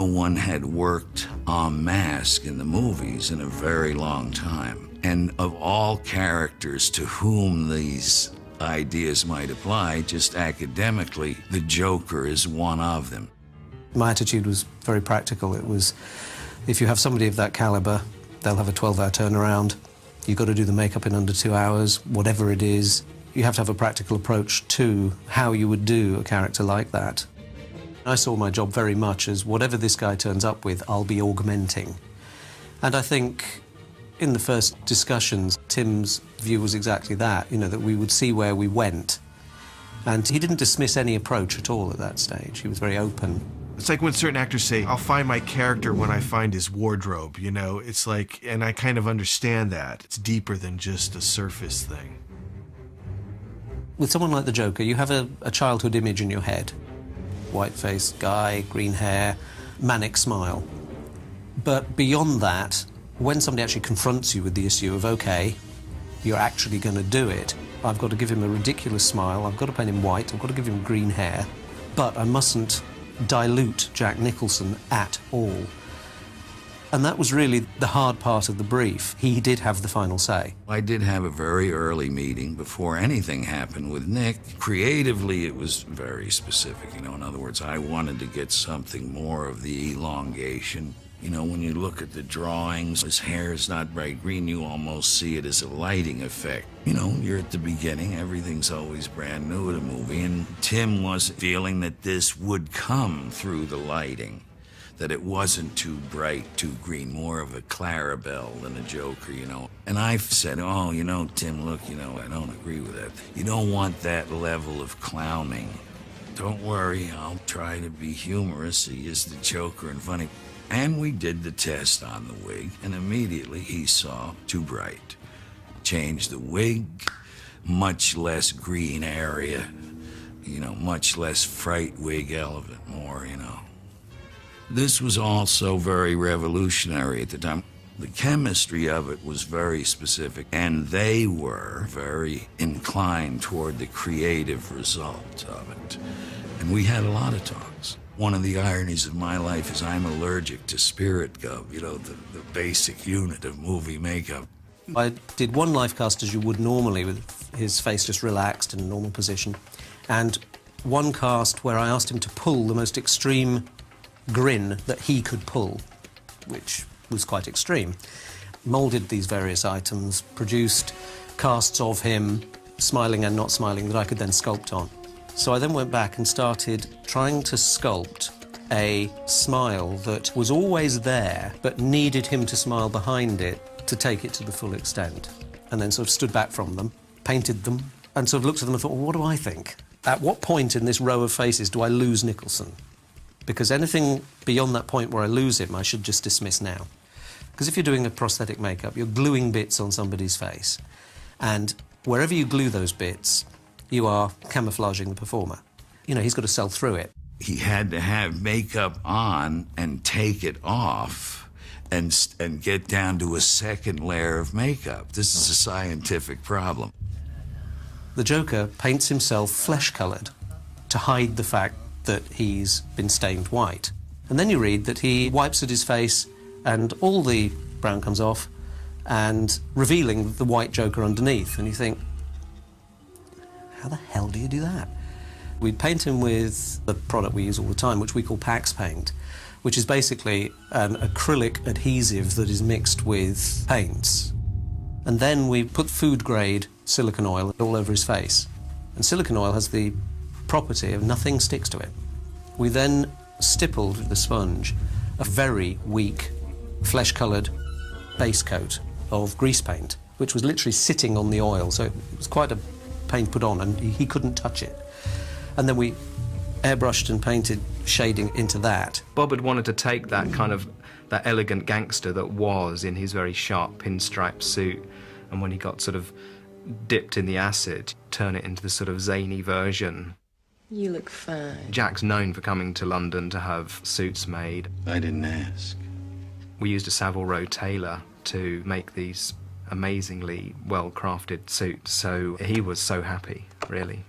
No one had worked en masse in the movies in a very long time. And of all characters to whom these ideas might apply, just academically, the Joker is one of them. My attitude was very practical. It was, if you have somebody of that caliber, they'll have a 12-hour turnaround. You've got to do the makeup in under 2 hours, whatever it is. You have to have a practical approach to how you would do a character like that. I saw my job very much as whatever this guy turns up with, I'll be augmenting. And I think in the first discussions, Tim's view was exactly that, you know, that we would see where we went. And he didn't dismiss any approach at all at that stage. He was very open. It's like when certain actors say, I'll find my character when I find his wardrobe, you know? It's like, and I kind of understand that. It's deeper than just a surface thing. With someone like the Joker, you have a childhood image in your head. White-faced guy, green hair, manic smile. But beyond that, when somebody actually confronts you with the issue of, OK, you're actually going to do it, I've got to give him a ridiculous smile, I've got to paint him white, I've got to give him green hair, but I mustn't dilute Jack Nicholson at all. And that was really the hard part of the brief. He did have the final say. I did have a very early meeting before anything happened with Nick. Creatively, it was very specific. You know, in other words, I wanted to get something more of the elongation. You know, when you look at the drawings, his hair is not bright green, you almost see it as a lighting effect. You know, you're at the beginning, everything's always brand new at a movie, and Tim was feeling that this would come through the lighting, that it wasn't too bright, too green, more of a Clarabelle than a Joker, you know. And I said, oh, you know, Tim, look, you know, I don't agree with that. You don't want that level of clowning. Don't worry, I'll try to be humorous. He is the Joker and funny. And we did the test on the wig, and immediately he saw too bright. Changed the wig, much less green area, you know, much less fright wig element, more, you know. This was also very revolutionary at the time. The chemistry of it was very specific, and they were very inclined toward the creative result of it. And we had a lot of talks. One of the ironies of my life is I'm allergic to spirit gum, you know, the basic unit of movie makeup. I did one life cast as you would normally, with his face just relaxed in a normal position, and one cast where I asked him to pull the most extreme grin that he could pull, which was quite extreme. Moulded these various items, produced casts of him smiling and not smiling that I could then sculpt on. So I then went back and started trying to sculpt a smile that was always there, but needed him to smile behind it to take it to the full extent. And then sort of stood back from them, painted them, and sort of looked at them and thought, well, what do I think? At what point in this row of faces do I lose Nicholson? Because anything beyond that point where I lose him, I should just dismiss now. Because if you're doing a prosthetic makeup, you're gluing bits on somebody's face. And wherever you glue those bits, you are camouflaging the performer. You know, he's got to sell through it. He had to have makeup on and take it off and get down to a second layer of makeup. This is a scientific problem. The Joker paints himself flesh-coloured to hide the fact that he's been stained white. And then you read that he wipes at his face and all the brown comes off, and revealing the white Joker underneath. And you think, how the hell do you do that? We paint him with the product we use all the time, which we call Pax paint, which is basically an acrylic adhesive that is mixed with paints. And then we put food-grade silicone oil all over his face. And silicone oil has the property of nothing sticks to it. We then stippled with the sponge a very weak, flesh-coloured base coat of grease paint, which was literally sitting on the oil, so it was quite a paint put on, and he couldn't touch it. And then we airbrushed and painted shading into that. Bob had wanted to take that kind of, that elegant gangster that was in his very sharp pinstripe suit, and when he got sort of dipped in the acid, turn it into the sort of zany version. You look fine. Jack's known for coming to London to have suits made. I didn't ask. We used a Savile Row tailor to make these amazingly well-crafted suits, so he was so happy, really.